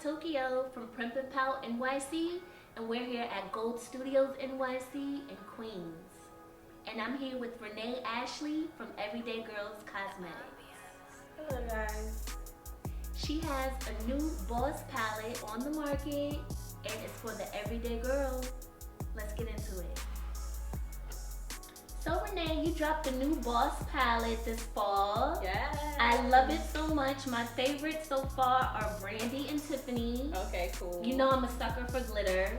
Tokyo from Primp and Pout NYC, and we're here at Gold Studios NYC in Queens. And I'm here with Renee Ashley from Everyday Girls Cosmetics. Hello guys. She has a new Boss palette on the market, and it's for the everyday girl. Let's get into it. So Renee, you dropped a new Boss palette this fall. Yes. I love it so much. My favorites so far are Brandy and Tiffany. Okay, cool. You know I'm a sucker for glitter.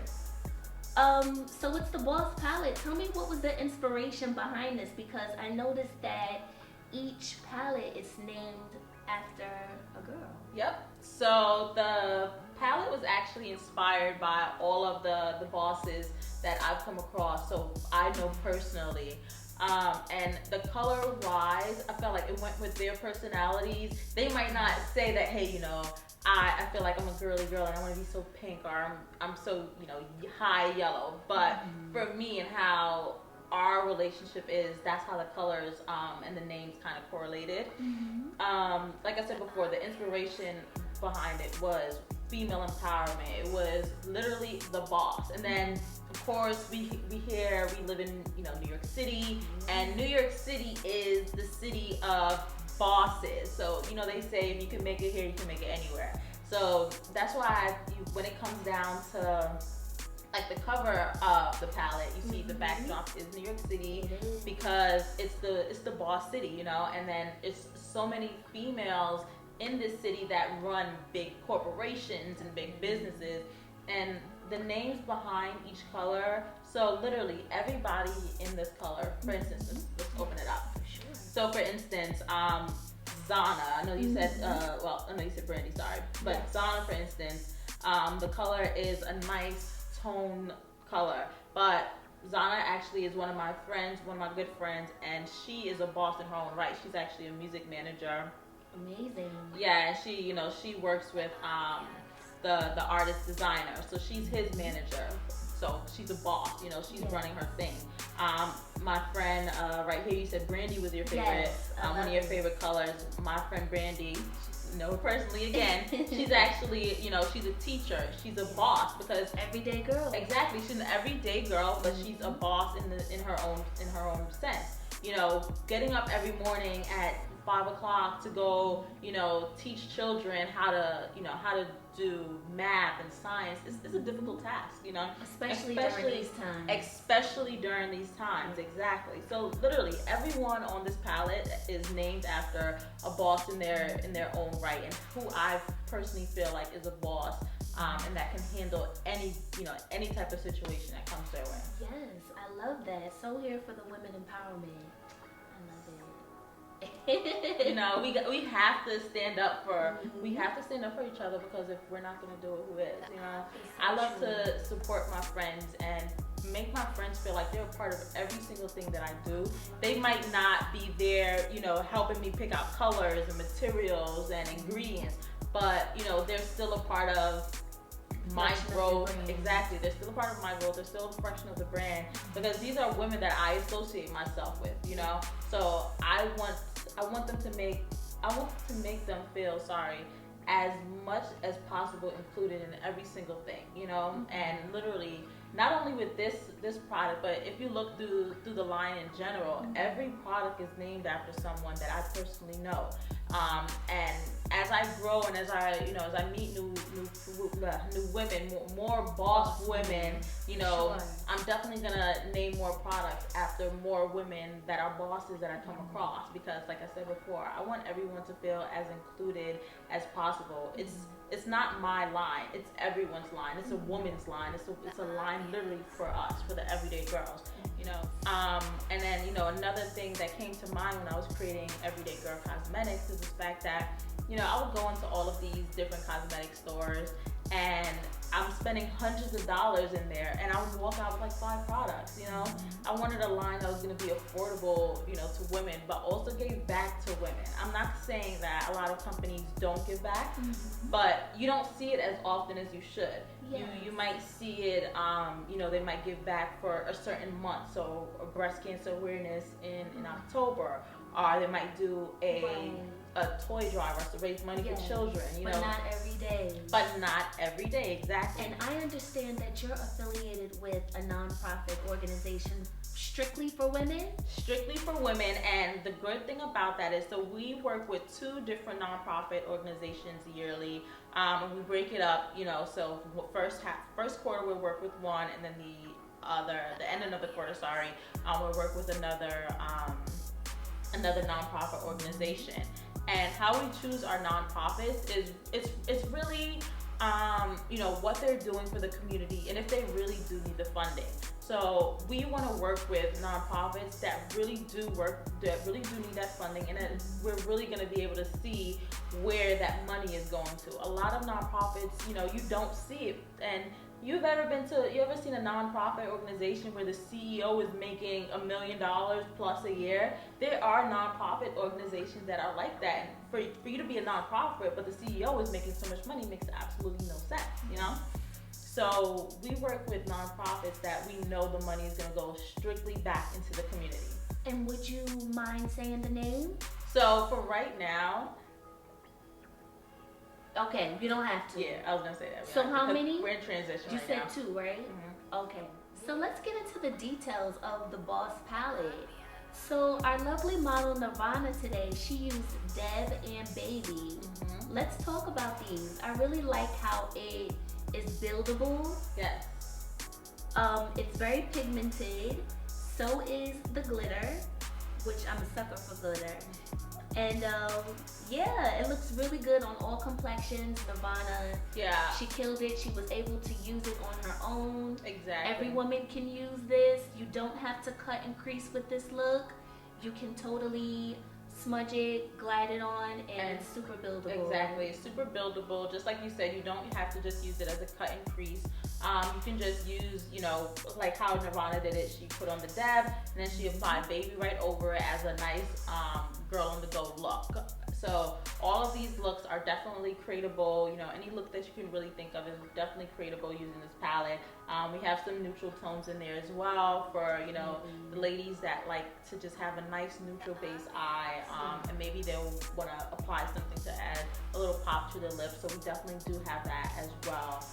So it's the Boss palette. Tell me, what was the inspiration behind this? Because I noticed that each palette is named after a girl. Yep. So the palette was actually inspired by all of the bosses that I've come across. So I know personally. And the color wise, I felt like it went with their personalities. They might not say that, hey, you know, I feel like I'm a girly girl and I want to be so pink, or I'm so, you know, high yellow. But for me and how our relationship is, that's how the colors and the names kind of correlated. Like I said before, the inspiration behind it was female empowerment. It was literally the boss. And then of course we live in, you know, New York City, and New York City is the city of bosses. So, you know, they say if you can make it here, you can make it anywhere. So that's why when it comes down to like the cover of the palette, you see the backdrop is New York City, because it's the boss city, you know, and then it's so many females in this city that run big corporations and big businesses, and the names behind each color. So literally everybody in this color, for instance, let's open it up. Sure. So for instance, Zana, I know you said, I know you said Brandy, sorry, but Zana, for instance, the color is a nice tone color, but Zana actually is one of my friends, one of my good friends, and she is a boss in her own right. She's actually a music manager. Amazing. Yeah, she, you know, she works with the artist designer, so she's his manager. So she's a boss, you know, she's running her thing. My friend right here, you said Brandy was your favorite, one of your favorite colors. My friend Brandy, you know her personally again, she's actually, you know, she's a teacher, she's a boss, because Everyday girl. Exactly, she's an everyday girl, but she's a boss in her own sense. You know, getting up every morning at 5 o'clock to go, you know, teach children how to do math and science. It's a difficult task, you know, Especially during these times. Especially during these times, exactly. So literally everyone on this palette is named after a boss in their own right, and who I personally feel like is a boss, and that can handle any type of situation that comes their way. Yes, I love that. So here for the women empowerment. I love it. You know, we have to stand up for each other, because if we're not gonna do it, who is? You know, I love to support my friends and make my friends feel like they're a part of every single thing that I do. They might not be there, you know, helping me pick out colors and materials and ingredients, but you know, they're still a part of my growth. Exactly, they're still a part of my growth. They're still a reflection of the brand, because these are women that I associate myself with, you know. So I want them to make them feel as much as possible included in every single thing, you know. And literally, not only with this product, but if you look through the line in general, every product is named after someone that I personally know. And as I grow and as I meet new women, more boss women, you know, I'm definitely gonna name more products after more women that are bosses that I come across, because like I said before, I want everyone to feel as included as possible. It's not my line, it's everyone's line. It's a woman's line. It's a line literally for us, for the everyday girls, you know. And then, you know, another thing that came to mind when I was creating Everyday Girl Cosmetics is the fact that, you know, I would go into all of these different cosmetic stores, and I'm spending hundreds of dollars in there, and I would walk out with like 5 products, you know. I wanted a line that was going to be affordable, you know, to women, but also gave back to women. I'm not saying that a lot of companies don't give back, but you don't see it as often as you should. Yes. You might see it, you know, they might give back for a certain month, so breast cancer awareness in October, or they might do a a toy drive or to raise money for children, but not every day. But not every day, exactly. And I understand that you're affiliated with a nonprofit organization strictly for women? Strictly for women, and the good thing about that is, so we work with 2 different nonprofit organizations yearly, and we break it up, so first quarter we'll work with one, and then the end of the quarter, we'll work with another nonprofit organization. And how we choose our nonprofits is it's really what they're doing for the community, and if they really do need the funding. So we want to work with nonprofits that really do need that funding, and then we're really going to be able to see where that money is going to. A lot of nonprofits, you don't see it. And you ever seen a nonprofit organization where the CEO is making $1 million plus a year? There are nonprofit organizations that are like that. And for you to be a nonprofit, but the CEO is making so much money, makes absolutely no sense, So we work with nonprofits that we know the money is going to go strictly back into the community. And would you mind saying the name? So for right now. Okay, you don't have to. Yeah, I was going to say that. So how many? We're in transition You right said now. 2, right? Mm-hmm. Okay. So let's get into the details of the Boss palette. So our lovely model Nirvana today, she used Deb and Baby. Mm-hmm. Let's talk about these. I really like how it is buildable. Yes. It's very pigmented. So is the glitter, which I'm a sucker for glitter. And it looks really good on all complexions. Nirvana, she killed it. She was able to use it on her own. Exactly. Every woman can use this. You don't have to cut and crease with this look. You can totally smudge it, glide it on, and it's super buildable. Exactly, it's super buildable. Just like you said, you don't have to just use it as a cut and crease. You can just use, like how Nirvana did it. She put on the dab, and then she applied Baby right over it as a nice girl on the go look. So all of these looks are definitely creatable. Any look that you can really think of is definitely creatable using this palette. We have some neutral tones in there as well for, the ladies that like to just have a nice neutral base eye, and maybe they'll want to apply something to add a little pop to the lips. So we definitely do have that as well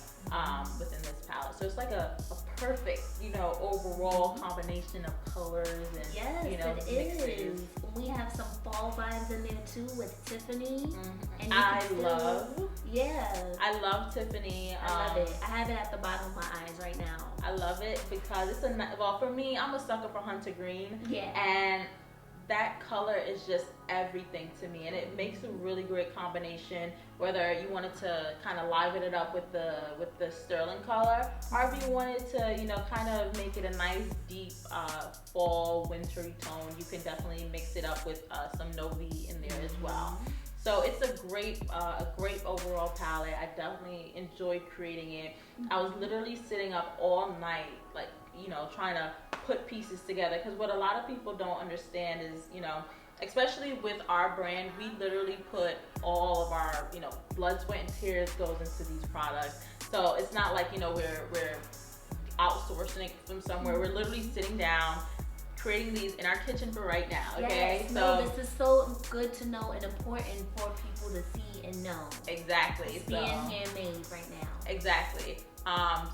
within this palette. So it's like a perfect, overall combination of colors and, mixes. We have some fall vibes in there too with Tiffany. And I love Tiffany. I love it. I have it at the bottom of my eyes right now. I love it because it's for me, I'm a sucker for hunter green. Yeah. And that color is just everything to me, and it makes a really great combination, whether you wanted to kind of liven it up with the sterling color, or if you wanted to kind of make it a nice deep fall wintry tone. You can definitely mix it up with some Novi in there as well. So it's a great overall palette. I definitely enjoyed creating it. I was literally sitting up all night, like, trying to put pieces together, because what a lot of people don't understand is, especially with our brand, we literally put all of our, blood, sweat, and tears goes into these products. So it's not like, we're outsourcing it from somewhere. We're literally sitting down, creating these in our kitchen for right now, okay? Yes, no, this is so good to know and important for people to see and know. Exactly. It's being handmade right now. Exactly.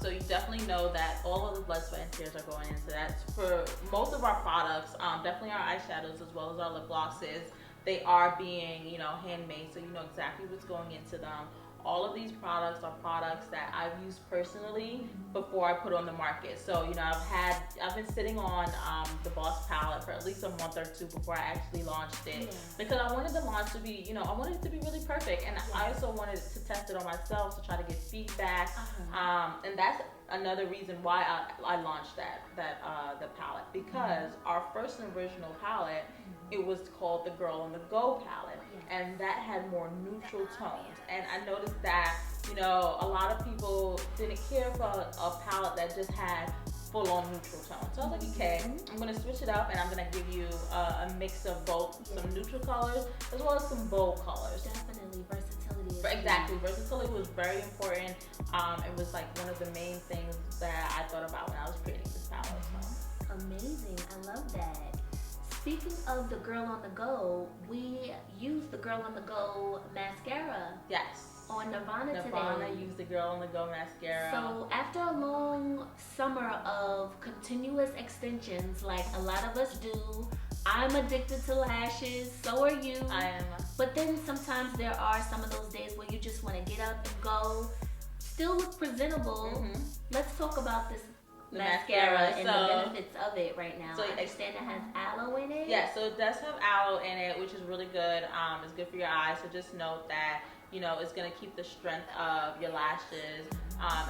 So you definitely know that all of the blood, sweat, and tears are going into that. For most of our products, definitely our eyeshadows as well as our lip glosses, they are being, handmade, so you know exactly what's going into them. All of these products are products that I've used personally before I put on the market. So, I've been sitting on the Boss palette for at least a month or 2 before I actually launched it. Because I wanted the launch to be, I wanted it to be really perfect. And I also wanted to test it on myself to try to get feedback. And that's another reason why I launched the palette. Because our first and original palette, it was called the Girl on the Go palette. And that had more neutral tones. And I noticed that, a lot of people didn't care for a palette that just had full-on neutral tones. So I was like, okay, I'm going to switch it up, and I'm going to give you a mix of both some neutral colors as well as some bold colors. Definitely, versatility. Exactly, versatility was very important. It was like one of the main things that I thought about when I was creating this palette. So. Amazing, I love that. speaking of the Girl on the Go, we used the Girl on the Go mascara. Yes. On Nirvana today. Nirvana used the Girl on the Go mascara. So after a long summer of continuous extensions, like a lot of us do, I'm addicted to lashes, so are you. I am. But then sometimes there are some of those days where you just want to get up and go, still look presentable. Mm-hmm. Let's talk about this the mascara and the benefits of it right now. So I understand it has aloe in it. Yeah, so it does have aloe in it, which is really good. It's good for your eyes. So just note that, you know, it's gonna keep the strength of your lashes,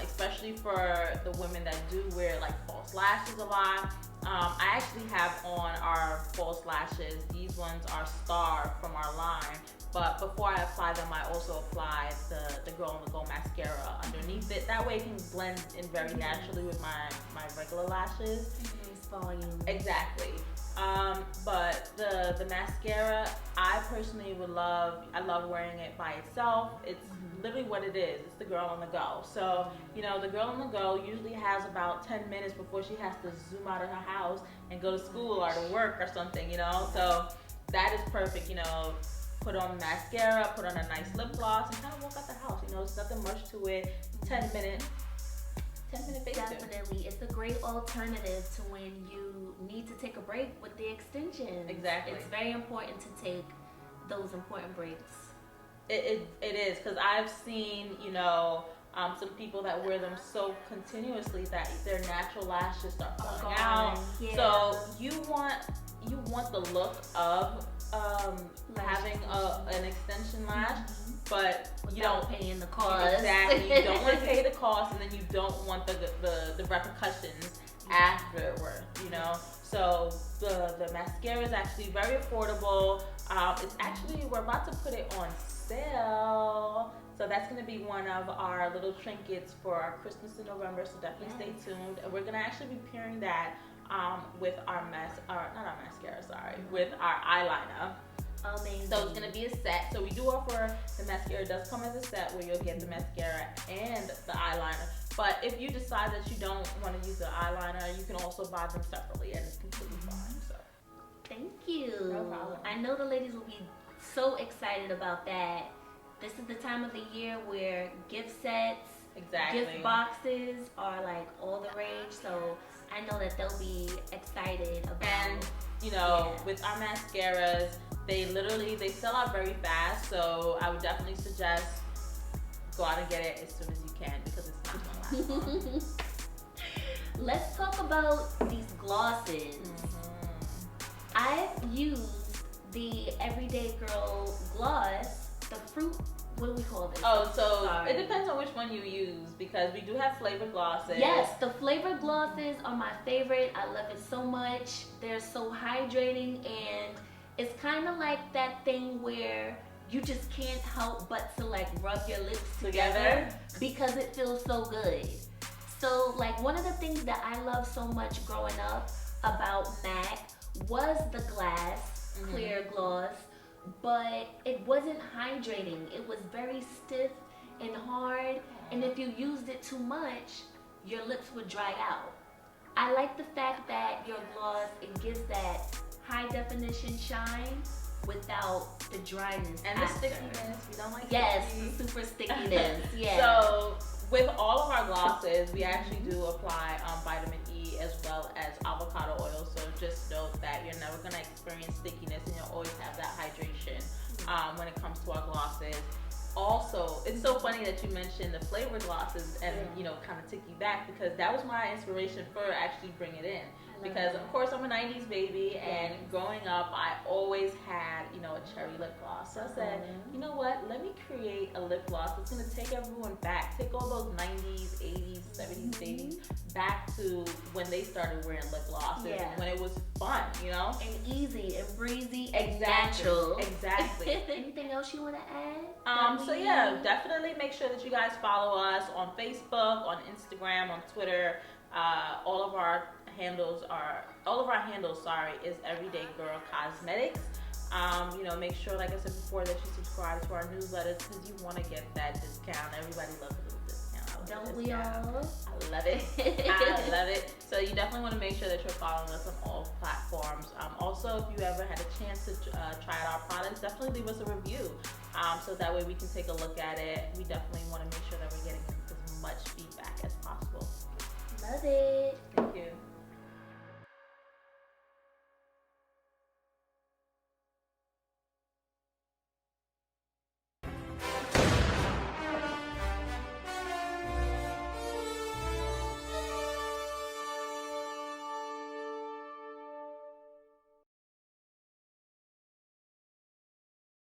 especially for the women that do wear like false lashes a lot. I actually have on our false lashes. These ones are Star from our line. But before I apply them, I also apply the Girl on the Go mascara underneath it. That way it can blend in very naturally with my regular lashes. Volume. Exactly. But the mascara, I personally I love wearing it by itself. It's literally what it is. It's the Girl on the Go. So, you know, the Girl on the Go usually has about 10 minutes before she has to zoom out of her house and go to school or to work or something, you know? So that is perfect, you know. Put on mascara, put on a nice lip gloss, and kind of walk out the house. You know, there's nothing much to it. 10 minute face Definitely. It's a great alternative to when you need to take a break with the extensions. Exactly. It's very important to take those important breaks. It is, because I've seen, you know, some people that wear them so continuously that their natural lashes start falling out. Yeah. So you want the look of having an extension lash, but you don't paying the cost. Exactly. You don't want to pay the cost, and then you don't want the repercussions afterward, you know. So the mascara is actually very affordable. It's actually, we're about to put it on sale. So that's going to be one of our little trinkets for our Christmas in November. So definitely stay tuned. And we're going to actually be pairing that with with our eyeliner. Amazing. So it's going to be a set. So we do offer the mascara. It does come as a set where you'll get the mascara and the eyeliner. But if you decide that you don't want to use the eyeliner, you can also buy them separately, and it's completely fine. So thank you. No problem. I know the ladies will be so excited about that. This is the time of the year where gift sets, gift boxes are like all the rage. So I know that they'll be excited about. And you know, with our mascaras, they sell out very fast. So I would definitely suggest go out and get it as soon as you can, because it's not gonna last long. Let's talk about these glosses. I've used the Everyday Girl gloss, the fruit. What do we call this? Oh, so it depends on which one you use, because we do have flavored glosses. Yes, the flavored glosses are my favorite. I love it so much. They're so hydrating, and it's kind of like that thing where you just can't help but to like rub your lips together because it feels so good. So like one of the things that I love so much growing up about MAC was the glass clear gloss, but it wasn't hydrating. It was very stiff and hard, and if you used it too much, your lips would dry out. I like the fact that your gloss, it gives that high definition shine without the dryness and after. The stickiness. We don't like the super stickiness. So with all of our glosses, we actually do apply vitamin E as well as avocado oil. So just note that you're never going to experience stickiness, and you'll always have that hydration when it comes to our glosses. Also, it's so funny that you mentioned the flavored glosses and you know, kind of took you back, because that was my inspiration for actually bringing it in. Because of course I'm a 90s baby, and growing up I always had, you know, a cherry lip gloss. So I said, you know what, let me create a lip gloss that's going to take everyone back, take all those 90s, 80s, 70s babies back to when they started wearing lip glosses, and when it was fun, you know? And easy and breezy and exactly. natural. Exactly. Anything else you want to add? So yeah, definitely make sure that you guys follow us on Facebook, on Instagram, on Twitter. All of our handles is Everyday Girl Cosmetics. You know, make sure, like I said before, that you subscribe to our newsletters, because you want to get that discount. Everybody loves a little discount. Don't we all? I love it. I love it. So you definitely want to make sure that you're following us on all platforms. Also, if you ever had a chance to try out our products, definitely leave us a review. So that way we can take a look at it. We definitely want to make sure that we're getting